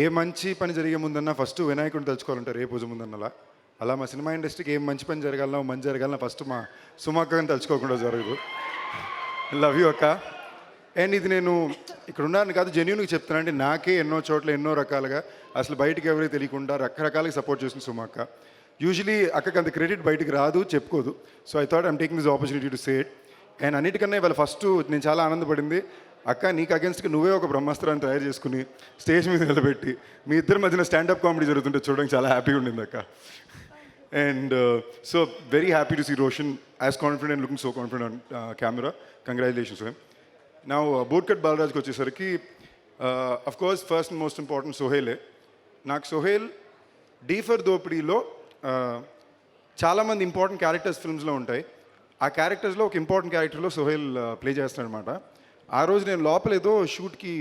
ఏ మంచి పని జరిగే ముందన్నా ఫస్ట్ వినాయకుడిని తలుచుకోవాలంటారు ఏ పూజ ముందన్నలా. అలా మా సినిమా ఇండస్ట్రీకి ఏం మంచి పని జరగాలన్నా మంచి జరగాలన్నా ఫస్ట్ మా సుమక్కని తలుచుకోకుండా జరగదు. లవ్ యూ అక్క. అండ్ ఇది నేను ఇక్కడ ఉన్నాను కాదు, జెన్యూన్గా చెప్తాను. అంటే నాకే ఎన్నో చోట్ల ఎన్నో రకాలుగా అసలు బయటికి ఎవరికి తెలియకుండా రకరకాలుగా సపోర్ట్ చేస్తుంది సుమక్క. యూజువలీ అక్కకి అంత క్రెడిట్ బయటికి రాదు, చెప్పుకోదు. So I thought I'm taking this opportunity to say it. And అన్నిటికన్నా ఇవాళ ఫస్ట్ నేను చాలా ఆనందపడింది, అక్క నీకు అగేన్స్ట్గా నువ్వే ఒక బ్రహ్మాస్త్రాన్ని తయారు చేసుకుని స్టేజ్ మీద నిలబెట్టి మీ ఇద్దరి మధ్యన స్టాండప్ కామెడీ జరుగుతుంటే చూడడానికి చాలా హ్యాపీగా ఉండింది అక్క. And so very happy to see Roshan as confident looking so confident on camera. Congratulations ma'am. నా బోర్కట్ బాలరాజ్కి వచ్చేసరికి of course first and most important సోహేలే. నాకు సోహేల్ డీ ఫర్ దోపిడీలో చాలామంది ఇంపార్టెంట్ క్యారెక్టర్స్ ఫిల్మ్స్లో ఉంటాయి. ఆ క్యారెక్టర్స్లో ఒక ఇంపార్టెంట్ క్యారెక్టర్లో సోహేల్ ప్లే చేస్తాడనమాట. ఆ రోజు నేను లోపల ఏదో షూట్కి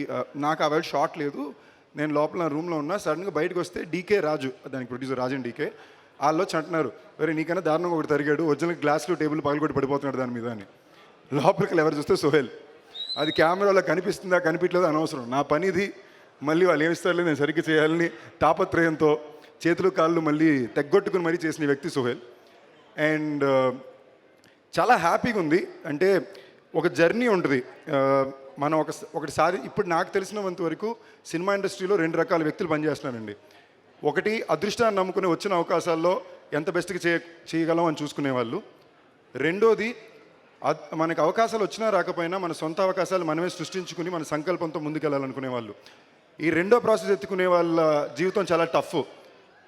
నాకు ఆ వేళ షాట్ లేదు, నేను లోపల నా రూమ్లో ఉన్నా. సడన్గా బయటకు వస్తే డీకే రాజు, దానికి ప్రొడ్యూసర్ రాజన్ డీకే, వాళ్ళు వచ్చి అంటున్నారు, వేరే నీకన్నా దారుణంగా ఒకటి తరిగాడు, ఒరిజినల్ గ్లాసులు టేబుల్ పగలగొట్టి పడిపోతున్నాడు దాని మీద అని. లోపలికి ఎవరు చూస్తే సోహేల్. అది కెమెరాలో కనిపిస్తుందా కనిపించలేదో అనవసరం, నా పని ఇది. మళ్ళీ వాళ్ళు ఏమిస్తారు నేను సరిగ్గా చేయాలని తాపత్రయంతో చేతులు కాళ్ళు మళ్ళీ తెగ్గొట్టుకుని మరీ చేసిన వ్యక్తి సోహేల్. అండ్ చాలా హ్యాపీగా ఉంది. అంటే ఒక జర్నీ ఉంటుంది. మనం ఒకటి ఇప్పుడు నాకు తెలిసినంత వరకు సినిమా ఇండస్ట్రీలో రెండు రకాల వ్యక్తులు పనిచేస్తున్నారండి. ఒకటి అదృష్టాన్ని నమ్ముకుని వచ్చిన అవకాశాల్లో ఎంత బెస్ట్గా చేయగలం అని చూసుకునేవాళ్ళు. రెండోది మనకు అవకాశాలు వచ్చినా రాకపోయినా మన సొంత అవకాశాలు మనమే సృష్టించుకుని మన సంకల్పంతో ముందుకెళ్ళాలనుకునే వాళ్ళు. ఈ రెండో ప్రాసెస్ ఎత్తుకునే వాళ్ళ జీవితం చాలా టఫ్.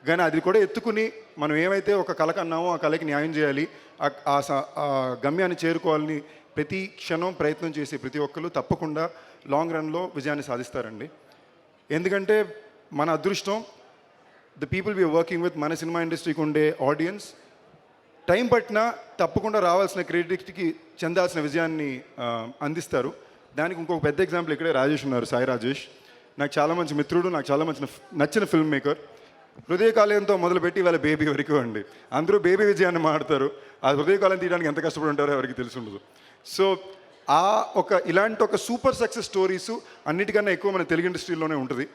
కానీ అది కూడా ఎత్తుకుని మనం ఏమైతే ఒక కళకు అన్నామో ఆ కళకి న్యాయం చేయాలి, ఆ గమ్యాన్ని చేరుకోవాలని ప్రతి క్షణం ప్రయత్నం చేసి ప్రతి ఒక్కరు తప్పకుండా లాంగ్ రన్లో విజయాన్ని సాధిస్తారండి. ఎందుకంటే మన అదృష్టం the people we are working with, మన సినిమా ఇండస్ట్రీకి ఉండే ఆడియన్స్ టైం పట్టినా తప్పకుండా రావాల్సిన క్రెడిట్కి చెందాల్సిన విజయాన్ని అందిస్తారు. దానికి ఇంకొక పెద్ద ఎగ్జాంపుల్ ఇక్కడే రాజేష్ ఉన్నారు, సాయి రాజేష్. నాకు చాలా మంచి మిత్రుడు, నాకు చాలా మంచి నచ్చిన ఫిల్మ్ మేకర్. హృదయకాలయంతో మొదలుపెట్టి వాళ్ళ బేబీ వరకు అండి. అందరూ బేబీ విజయాన్ని మాడతారు, ఆ హృదయకాలం తీయడానికి ఎంత కష్టపడి ఉంటారో ఎవరికి తెలిసి ఉండదు. సో ఇలాంటి ఒక సూపర్ సక్సెస్ స్టోరీస్ అన్నిటికన్నా ఎక్కువ మన తెలుగు ఇండస్ట్రీలోనే ఉంటుంది.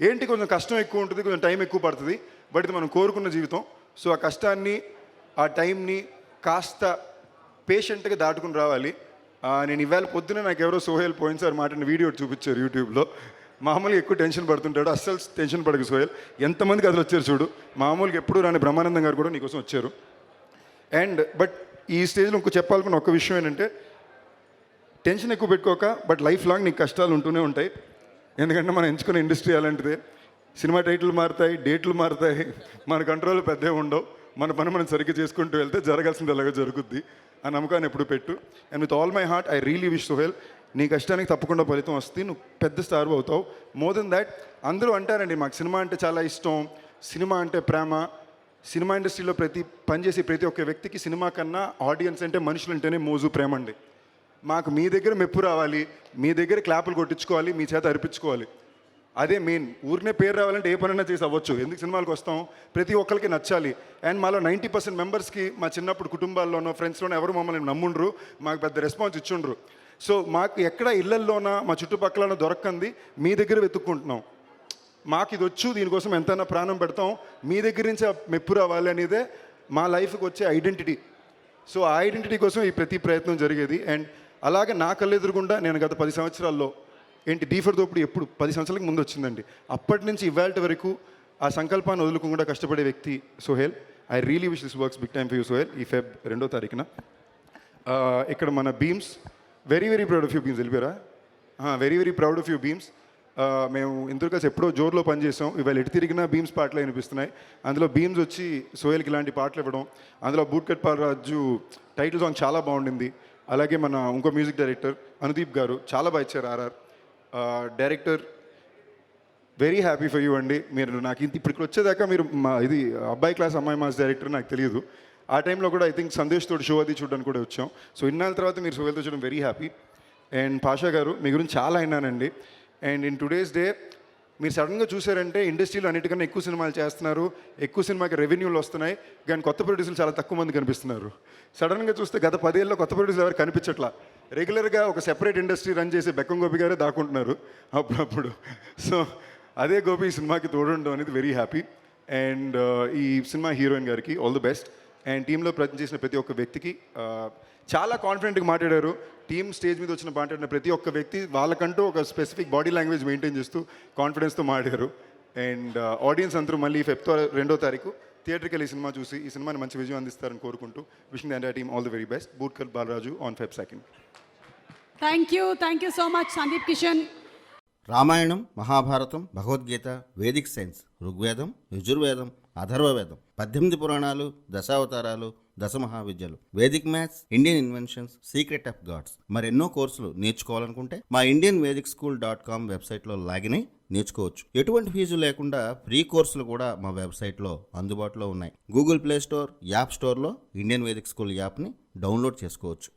ఏంటి కొంచెం కష్టం ఎక్కువ ఉంటుంది, కొంచెం టైం ఎక్కువ పడుతుంది, బట్ ఇది మనం కోరుకున్న జీవితం. సో ఆ కష్టాన్ని ఆ టైంని కాస్త పేషెంట్గా దాటుకుని రావాలి. నేను ఇవాళ పొద్దున నాకు ఎవరో సోహేల్ పోయినసారి మాట్లాడిన వీడియో చూపించారు యూట్యూబ్లో. మామూలుగా ఎక్కువ టెన్షన్ పడుతుంటాడు, అస్సలు టెన్షన్ పడకు సోహేల్, ఎంతమందికి అసలు వచ్చారు చూడు. మామూలుగా ఎప్పుడు రాని బ్రహ్మానందం గారు కూడా నీకోసం వచ్చారు. బట్ ఈ స్టేజ్లో ఇంకో చెప్పాలనుకున్న ఒక విషయం ఏంటంటే, టెన్షన్ ఎక్కువ పెట్టుకోక, బట్ లైఫ్ లాంగ్ నీకు కష్టాలు ఉంటూనే ఉంటాయి. ఎందుకంటే మనం ఎంచుకునే ఇండస్ట్రీ అలాంటిదే. సినిమా టైటిల్ మారుతాయి, డేట్లు మారుతాయి, మన కంట్రోల్ పెద్దగా ఉండవు. మన పని మనం సరిగ్గా చేసుకుంటూ వెళ్తే జరగాల్సింది అలాగే జరుగుద్ది. ఆ నమ్మకాన్ని ఎప్పుడు పెట్టు. And with all my heart I really wish Sohel, నీ కష్టానికి తప్పకుండా ఫలితం వస్తే నువ్వు పెద్ద స్టార్ అవుతావు. మోర్ దెన్ దాట్, అందరూ అంటారండి మాకు సినిమా అంటే చాలా ఇష్టం, సినిమా అంటే ప్రేమ. సినిమా ఇండస్ట్రీలో పనిచేసే ప్రతి ఒక్క వ్యక్తికి సినిమా కన్నా ఆడియన్స్ అంటే మనుషులు అంటేనే మోజు, ప్రేమ అండి. మాకు మీ దగ్గర మెప్పు రావాలి, మీ దగ్గర క్లాపులు కొట్టించుకోవాలి, మీ చేత అర్పించుకోవాలి, అదే మెయిన్. ఊరినే పేరు రావాలంటే ఏ పనైనా చేసి అవ్వచ్చు. ఎందుకు సినిమాలకు వస్తాం, ప్రతి ఒక్కరికి నచ్చాలి. అండ్ మాలో 90% మెంబర్స్కి మా చిన్నప్పుడు కుటుంబాల్లోనో ఫ్రెండ్స్లోనో ఎవరు మమ్మల్ని నమ్ముండ్రు, మాకు పెద్ద రెస్పాన్స్ ఇచ్చుండ్రు. సో మాకు ఎక్కడ ఇళ్లల్లోనా మా చుట్టుపక్కల దొరకంది మీ దగ్గర వెతుక్కుంటున్నాం. మాకు ఇది వచ్చు, దీనికోసం ఎంతైనా ప్రాణం పెడతాం, మీ దగ్గర నుంచి ఆ మెప్పు రావాలి అనేదే మా లైఫ్కి వచ్చే ఐడెంటిటీ. సో ఆ ఐడెంటిటీ కోసం ఈ ప్రతి ప్రయత్నం జరిగేది. అండ్ అలాగే నా కళ్ళెదురుగుండా నేను గత 10 సంవత్సరాల్లో డీ ఫర్ దోపిడీ ఎప్పుడు 10 సంవత్సరాలకు ముందు వచ్చిందండి. అప్పటి నుంచి ఇవాళ వరకు ఆ సంకల్పాన్ని వదులుకుండా కష్టపడే వ్యక్తి Sohel. I really wish this works big time for you Sohel. ఈ Feb 2వ తారీఖున ఇక్కడ మన Bheems, very very proud of you Bheems. వెళ్ళిపోయారా? Very very proud of you Bheems. మేము ఇందుకు కలిసి ఎప్పుడో జోరులో పనిచేసాం. ఇవాళ ఎటు తిరిగినా బీమ్స్ పాటలు వినిపిస్తున్నాయి. అందులో బీమ్స్ వచ్చి సోహేల్కి ఇలాంటి పాటలు ఇవ్వడం, అందులో బూట్కట్ పాలరాజు టైటిల్ సాంగ్ చాలా బాగుండింది. అలాగే మన ఇంకో మ్యూజిక్ డైరెక్టర్ అనుదీప్ గారు చాలా బాగా ఇచ్చారు. RR director, very happy for you అండి. మీరు నాకు ఇప్పటికి వచ్చేదాకా మీరు ఇది అబ్బాయి క్లాస్ అమ్మాయి మాస్ డైరెక్టర్ నాకు తెలియదు. ఆ టైంలో కూడా ఐ థింక్ సందేశ్ తోటి షో అది చూడడానికి కూడా వచ్చాం. సో ఇన్నాళ్ళ తర్వాత మీరు సోహేల్తో చూడడం వెరీ హ్యాపీ. అండ్ పాషా గారు, మీ గురించి చాలా విన్నానండి. అండ్ ఇన్ టుడేస్ డే మీరు సడన్గా చూసారంటే ఇండస్ట్రీలో అన్నిటికన్నా ఎక్కువ సినిమాలు చేస్తున్నారు, ఎక్కువ సినిమాకి రెవెన్యూలు వస్తున్నాయి, కానీ కొత్త ప్రొడ్యూసర్లు చాలా తక్కువ మంది కనిపిస్తున్నారు. సడన్గా చూస్తే గత 10 ఏళ్ళలో కొత్త ప్రొడ్యూసర్ ఎవరు కనిపించట్లా. రెగ్యులర్గా ఒక సెపరేట్ ఇండస్ట్రీ రన్ చేసే బెక్కం గోపి గారే దాక్కుంటున్నారు అప్పుడప్పుడు. సో అదే గోపి ఈ సినిమాకి తోడుండడం అనేది వెరీ హ్యాపీ. అండ్ ఈ సినిమా హీరోయిన్ గారికి ఆల్ ది బెస్ట్. అండ్ టీంలో చేసిన ప్రతి ఒక్క వ్యక్తికి చాలా కాన్ఫిడెంట్గా మాట్లాడారు. టీమ్ స్టేజ్ మీద వచ్చిన మాట్లాడిన ప్రతి ఒక్క వ్యక్తి వాళ్ళకంటూ ఒక స్పెసిఫిక్ బాడీ లాంగ్వేజ్ మెయింటైన్ చేస్తూ కాన్ఫిడెన్స్తో మాట్లాడారు. అండ్ ఆడియన్స్ అందరూ మళ్ళీ Feb 2వ తారీఖు థియేటర్కి ఈ సినిమా చూసి ఈ సినిమాని మంచి విజయం అందిస్తారని కోరుకుంటూ wishing the entire team all the very best. Bootcut Balaraju on Feb 2nd. Thank you so much Sundeep Kishan. Ramayanam, Mahabharatam, Bhagavad Gita, vedic science, Rigvedam, Yajurvedam, Atharvavedam, 18 పురాణాలు, దశావతారాలు, దశమహావిద్యలు, vedic maths, Indian inventions, secret of gods, మరెన్నో కోర్సులు నేర్చుకోవాలనుకుంటే మా indianvedicSchool.com వెబ్సైట్లో లాగిన్ అయి నేర్చుకోవచ్చు. ఎటువంటి ఫీజు లేకుండా ఫ్రీ కోర్సులు కూడా మా వెబ్సైట్లో అందుబాటులో ఉన్నాయి. గూగుల్ ప్లే స్టోర్, యాప్ స్టోర్లో ఇండియన్ వేదిక్ స్కూల్ యాప్ని డౌన్లోడ్ చేసుకోవచ్చు.